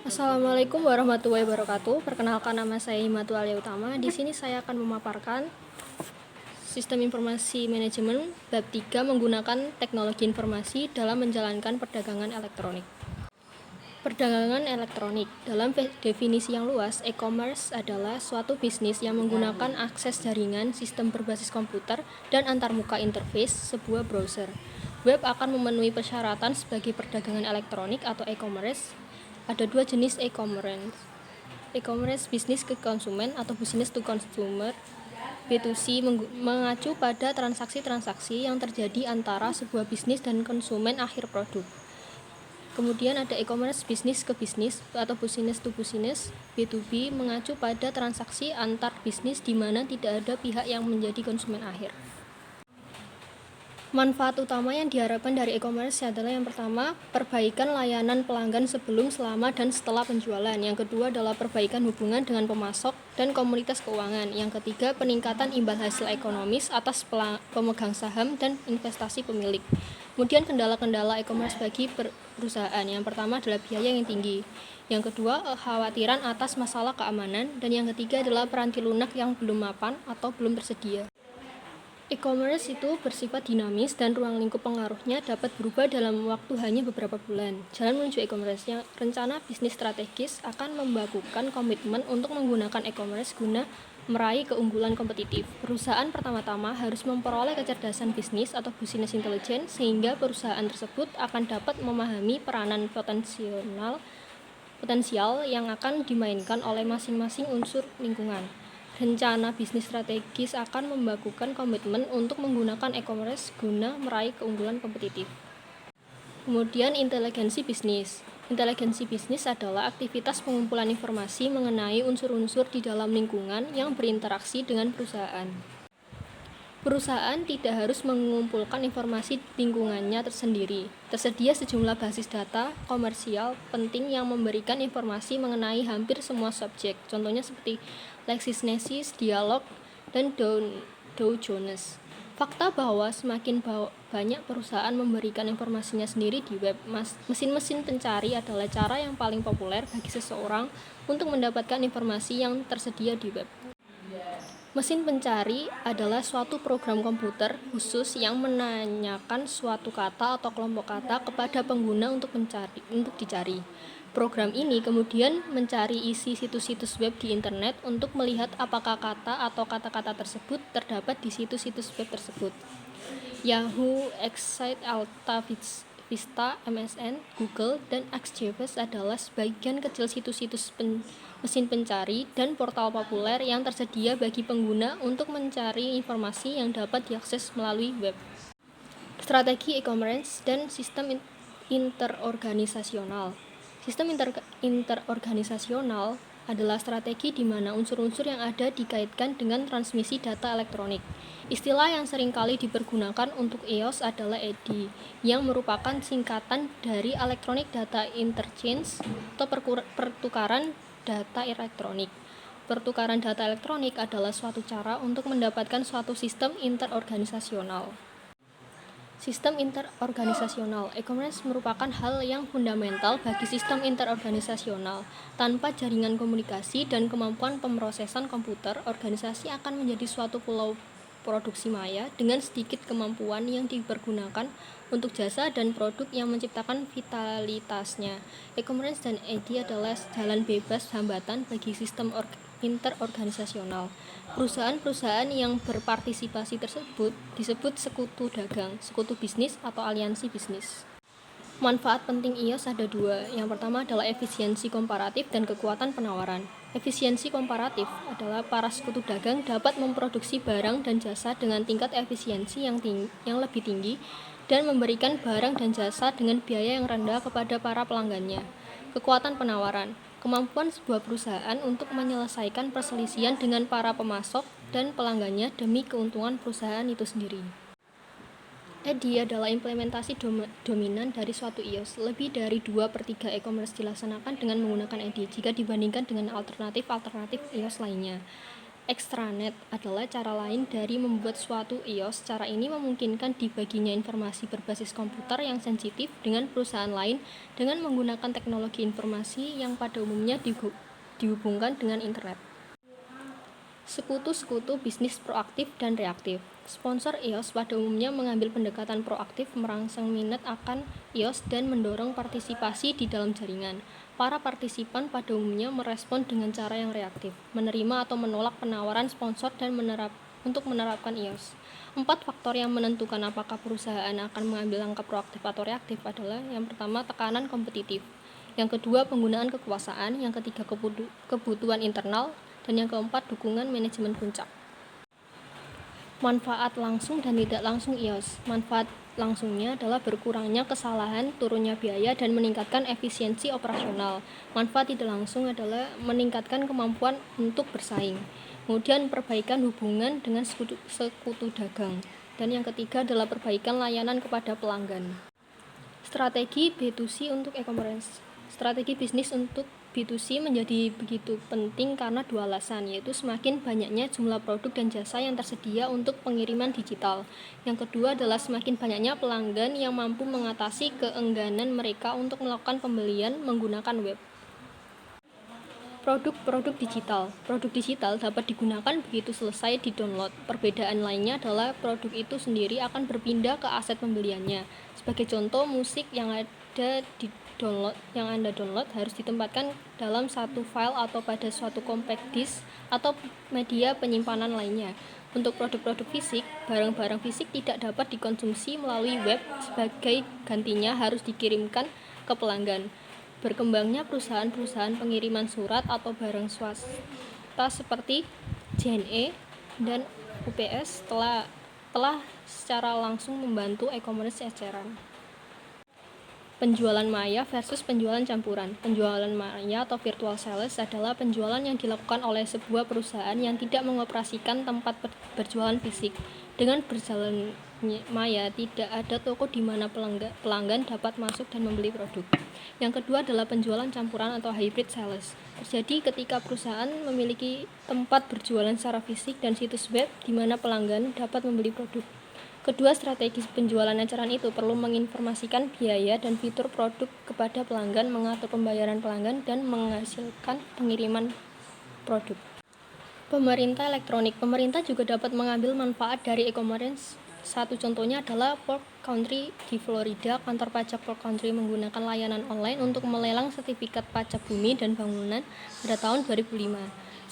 Assalamualaikum warahmatullahi wabarakatuh. Perkenalkan, nama saya Himatu Alia Utama. Di sini saya akan memaparkan Sistem Informasi Manajemen bab 3 menggunakan teknologi informasi dalam menjalankan perdagangan elektronik. Perdagangan elektronik dalam definisi yang luas, e-commerce adalah suatu bisnis yang menggunakan akses jaringan, sistem berbasis komputer, dan antarmuka interface sebuah browser. Web akan memenuhi persyaratan sebagai perdagangan elektronik atau e-commerce. Ada dua jenis e-commerce. E-commerce bisnis ke konsumen atau business to consumer. B2C mengacu pada transaksi-transaksi yang terjadi antara sebuah bisnis dan konsumen akhir produk. Kemudian ada e-commerce bisnis ke bisnis atau business to business. B2B mengacu pada transaksi antar bisnis di mana tidak ada pihak yang menjadi konsumen akhir. Manfaat utama yang diharapkan dari e-commerce adalah yang pertama, perbaikan layanan pelanggan sebelum, selama, dan setelah penjualan. Yang kedua adalah perbaikan hubungan dengan pemasok dan komunitas keuangan. Yang ketiga, peningkatan imbal hasil ekonomis atas pemegang saham dan investasi pemilik. Kemudian kendala-kendala e-commerce bagi perusahaan. Yang pertama adalah biaya yang tinggi. Yang kedua, kekhawatiran atas masalah keamanan. Dan yang ketiga adalah peranti lunak yang belum mapan atau belum tersedia. E-commerce itu bersifat dinamis dan ruang lingkup pengaruhnya dapat berubah dalam waktu hanya beberapa bulan. Jalan menuju e-commerce, rencana bisnis strategis akan membakukan komitmen untuk menggunakan e-commerce guna meraih keunggulan kompetitif. Perusahaan pertama-tama harus memperoleh kecerdasan bisnis atau business intelligence sehingga perusahaan tersebut akan dapat memahami peranan potensial yang akan dimainkan oleh masing-masing unsur lingkungan. Rencana bisnis strategis akan membakukan komitmen untuk menggunakan e-commerce guna meraih keunggulan kompetitif. Kemudian inteligensi bisnis. Inteligensi bisnis adalah aktivitas pengumpulan informasi mengenai unsur-unsur di dalam lingkungan yang berinteraksi dengan perusahaan. Perusahaan tidak harus mengumpulkan informasi lingkungannya tersendiri. Tersedia sejumlah basis data komersial penting yang memberikan informasi mengenai hampir semua subjek. Contohnya seperti LexisNexis, Dialog, dan Dow Jones. Fakta bahwa semakin banyak perusahaan memberikan informasinya sendiri di web, mesin-mesin pencari adalah cara yang paling populer bagi seseorang untuk mendapatkan informasi yang tersedia di web. Mesin pencari adalah suatu program komputer khusus yang menanyakan suatu kata atau kelompok kata kepada pengguna untuk dicari. Program ini kemudian mencari isi situs-situs web di internet untuk melihat apakah kata atau kata-kata tersebut terdapat di situs-situs web tersebut. Yahoo, Excite, Alta Vista, MSN, Google, dan AskJeeves adalah sebagian kecil situs-situs mesin pencari dan portal populer yang tersedia bagi pengguna untuk mencari informasi yang dapat diakses melalui web. Strategi e-commerce dan sistem interorganisasional. Sistem interorganisasional adalah strategi di mana unsur-unsur yang ada dikaitkan dengan transmisi data elektronik. Istilah yang seringkali dipergunakan untuk EOS adalah EDI, yang merupakan singkatan dari Electronic Data Interchange atau pertukaran data elektronik. Pertukaran data elektronik adalah suatu cara untuk mendapatkan suatu sistem interorganisasional. Sistem interorganisasional. E-commerce merupakan hal yang fundamental bagi sistem interorganisasional. Tanpa jaringan komunikasi dan kemampuan pemrosesan komputer, organisasi akan menjadi suatu pulau produksi maya dengan sedikit kemampuan yang dipergunakan untuk jasa dan produk yang menciptakan vitalitasnya. E-commerce dan EDI adalah jalan bebas hambatan bagi sistem interorganisasional. Perusahaan-perusahaan yang berpartisipasi tersebut disebut sekutu dagang, sekutu bisnis, atau aliansi bisnis. Manfaat penting EOS ada dua. Yang pertama adalah efisiensi komparatif dan kekuatan penawaran. Efisiensi komparatif adalah para sekutu dagang dapat memproduksi barang dan jasa dengan tingkat efisiensi yang lebih tinggi dan memberikan barang dan jasa dengan biaya yang rendah kepada para pelanggannya. Kekuatan penawaran, kemampuan sebuah perusahaan untuk menyelesaikan perselisihan dengan para pemasok dan pelanggannya demi keuntungan perusahaan itu sendiri. EDI adalah implementasi dominan dari suatu EOS. Lebih dari 2/3 e-commerce dilaksanakan dengan menggunakan EDI jika dibandingkan dengan alternatif EOS lainnya. Extranet adalah cara lain dari membuat suatu iOS. Cara ini memungkinkan dibaginya informasi berbasis komputer yang sensitif dengan perusahaan lain dengan menggunakan teknologi informasi yang pada umumnya dihubungkan dengan internet. Sekutu-sekutu bisnis proaktif dan reaktif. Sponsor iOS pada umumnya mengambil pendekatan proaktif, merangsang minat akan iOS dan mendorong partisipasi di dalam jaringan. Para partisipan pada umumnya merespon dengan cara yang reaktif, menerima atau menolak penawaran sponsor dan untuk menerapkan iOS. 4 faktor yang menentukan apakah perusahaan akan mengambil langkah proaktif atau reaktif adalah: yang pertama, tekanan kompetitif; yang kedua, penggunaan kekuasaan; yang ketiga, kebutuhan internal; dan yang keempat, dukungan manajemen puncak. Manfaat langsung dan tidak langsung iOS. Manfaat langsungnya adalah berkurangnya kesalahan, turunnya biaya, dan meningkatkan efisiensi operasional. Manfaat tidak langsung adalah meningkatkan kemampuan untuk bersaing, kemudian perbaikan hubungan dengan sekutu dagang, dan yang ketiga adalah perbaikan layanan kepada pelanggan. Strategi B2C untuk e-commerce. Strategi bisnis untuk B2C menjadi begitu penting karena dua alasan, yaitu semakin banyaknya jumlah produk dan jasa yang tersedia untuk pengiriman digital. Yang kedua adalah semakin banyaknya pelanggan yang mampu mengatasi keengganan mereka untuk melakukan pembelian menggunakan web. Produk digital. Produk digital dapat digunakan begitu selesai di-download. Perbedaan lainnya adalah produk itu sendiri akan berpindah ke aset pembeliannya. Sebagai contoh, musik yang Anda download harus ditempatkan dalam satu file atau pada suatu compact disk atau media penyimpanan lainnya. Untuk produk-produk fisik, barang-barang fisik tidak dapat dikonsumsi melalui web, sebagai gantinya harus dikirimkan ke pelanggan. Berkembangnya perusahaan-perusahaan pengiriman surat atau barang swasta seperti JNE dan UPS telah secara langsung membantu e-commerce eceran. Penjualan maya versus penjualan campuran. Penjualan maya atau virtual sales adalah penjualan yang dilakukan oleh sebuah perusahaan yang tidak mengoperasikan tempat berjualan fisik. Dengan berjalan maya, tidak ada toko di mana pelanggan dapat masuk dan membeli produk. Yang kedua adalah penjualan campuran atau hybrid sales. Terjadi ketika perusahaan memiliki tempat berjualan secara fisik dan situs web di mana pelanggan dapat membeli produk. Kedua strategi penjualan eceran itu perlu menginformasikan biaya dan fitur produk kepada pelanggan, mengatur pembayaran pelanggan, dan menghasilkan pengiriman produk. Pemerintah elektronik. Pemerintah juga dapat mengambil manfaat dari e-commerce. Satu contohnya adalah Polk County di Florida. Kantor pajak Polk County menggunakan layanan online untuk melelang sertifikat pajak bumi dan bangunan pada tahun 2005.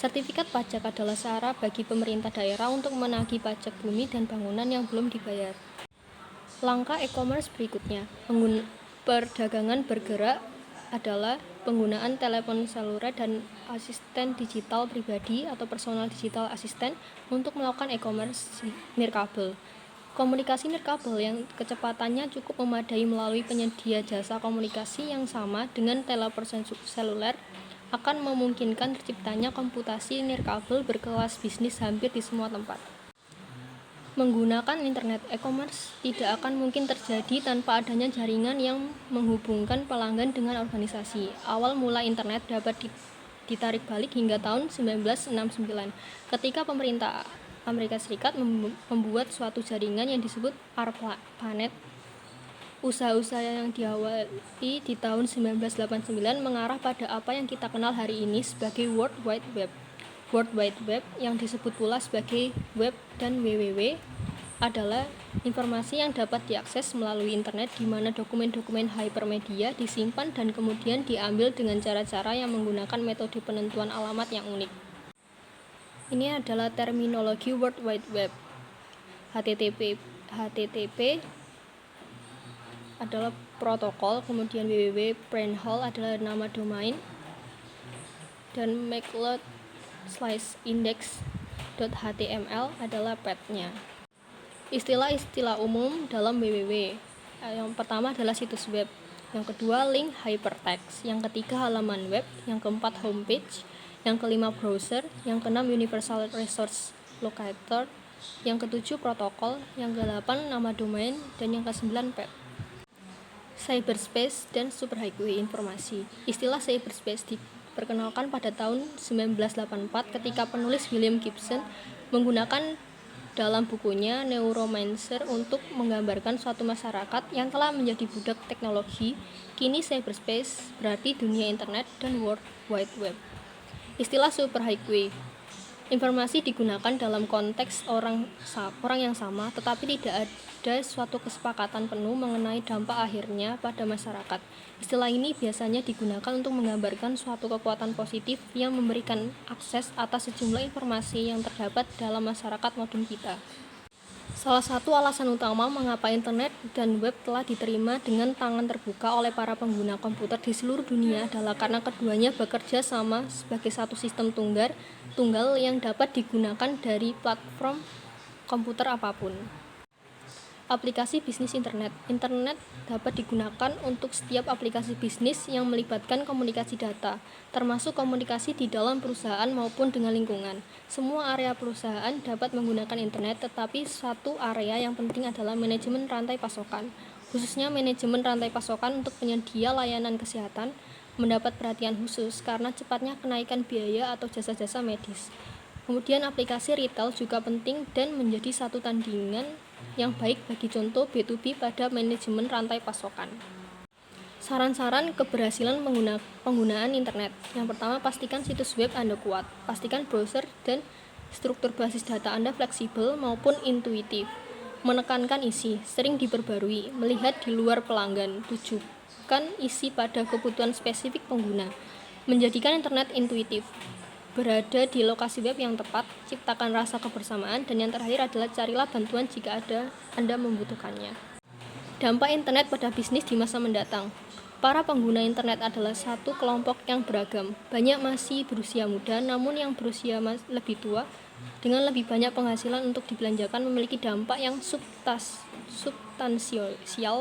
Sertifikat pajak adalah cara bagi pemerintah daerah untuk menagih pajak bumi dan bangunan yang belum dibayar. Langkah e-commerce berikutnya. Perdagangan bergerak adalah penggunaan telepon seluler dan asisten digital pribadi atau personal digital assistant untuk melakukan e-commerce nirkabel. Komunikasi nirkabel yang kecepatannya cukup memadai melalui penyedia jasa komunikasi yang sama dengan telepon seluler akan memungkinkan terciptanya komputasi nirkabel berkelas bisnis hampir di semua tempat. Menggunakan internet, e-commerce tidak akan mungkin terjadi tanpa adanya jaringan yang menghubungkan pelanggan dengan organisasi. Awal mula internet dapat ditarik balik hingga tahun 1969, ketika pemerintah Amerika Serikat membuat suatu jaringan yang disebut ARPANET. Usaha-usaha yang diawali di tahun 1989 mengarah pada apa yang kita kenal hari ini sebagai World Wide Web. World Wide Web yang disebut pula sebagai web dan www adalah informasi yang dapat diakses melalui internet di mana dokumen-dokumen hypermedia disimpan dan kemudian diambil dengan cara-cara yang menggunakan metode penentuan alamat yang unik. Ini adalah terminologi World Wide Web. HTTP adalah protokol, kemudian www.prehole adalah nama domain, dan macLeod/index.html adalah path-nya. Istilah-istilah umum dalam www. Yang pertama adalah situs web, yang kedua link hypertext, yang ketiga halaman web, yang keempat homepage, yang kelima browser, yang keenam universal resource locator, yang ketujuh protokol, yang kedelapan nama domain, dan yang kesembilan path. Cyberspace dan superhighway informasi. Istilah cyberspace diperkenalkan pada tahun 1984 ketika penulis William Gibson menggunakan dalam bukunya Neuromancer untuk menggambarkan suatu masyarakat yang telah menjadi budak teknologi. Kini cyberspace berarti dunia internet dan World Wide Web. Istilah superhighway. Informasi digunakan dalam konteks orang yang sama, tetapi tidak ada suatu kesepakatan penuh mengenai dampak akhirnya pada masyarakat. Istilah ini biasanya digunakan untuk menggambarkan suatu kekuatan positif yang memberikan akses atas sejumlah informasi yang terdapat dalam masyarakat modern kita. Salah satu alasan utama mengapa internet dan web telah diterima dengan tangan terbuka oleh para pengguna komputer di seluruh dunia adalah karena keduanya bekerja sama sebagai satu sistem tunggal yang dapat digunakan dari platform komputer apapun. Aplikasi bisnis internet. Internet dapat digunakan untuk setiap aplikasi bisnis yang melibatkan komunikasi data, termasuk komunikasi di dalam perusahaan maupun dengan lingkungan. Semua area perusahaan dapat menggunakan internet, tetapi satu area yang penting adalah manajemen rantai pasokan. Khususnya manajemen rantai pasokan untuk penyedia layanan kesehatan mendapat perhatian khusus karena cepatnya kenaikan biaya atau jasa-jasa medis. Kemudian aplikasi retail juga penting dan menjadi satu tandingan yang baik bagi contoh B2B pada manajemen rantai pasokan. Saran-saran keberhasilan penggunaan internet. Yang pertama, pastikan situs web Anda kuat. Pastikan browser dan struktur basis data Anda fleksibel maupun intuitif. Menekankan isi, sering diperbarui, melihat di luar pelanggan, tujukan isi pada kebutuhan spesifik pengguna. Menjadikan internet intuitif. Berada di lokasi web yang tepat, ciptakan rasa kebersamaan, dan yang terakhir adalah carilah bantuan jika Anda membutuhkannya. Dampak internet pada bisnis di masa mendatang. Para pengguna internet adalah satu kelompok yang beragam. Banyak masih berusia muda, namun yang berusia lebih tua dengan lebih banyak penghasilan untuk dibelanjakan memiliki dampak yang substansial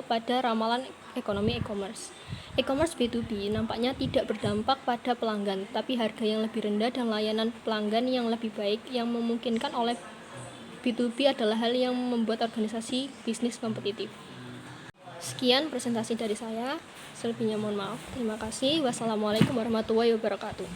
pada ramalan ekonomi e-commerce. E-commerce B2B nampaknya tidak berdampak pada pelanggan, tapi harga yang lebih rendah dan layanan pelanggan yang lebih baik yang memungkinkan oleh B2B adalah hal yang membuat organisasi bisnis kompetitif. Sekian presentasi dari saya, selebihnya mohon maaf. Terima kasih. Wassalamualaikum warahmatullahi wabarakatuh.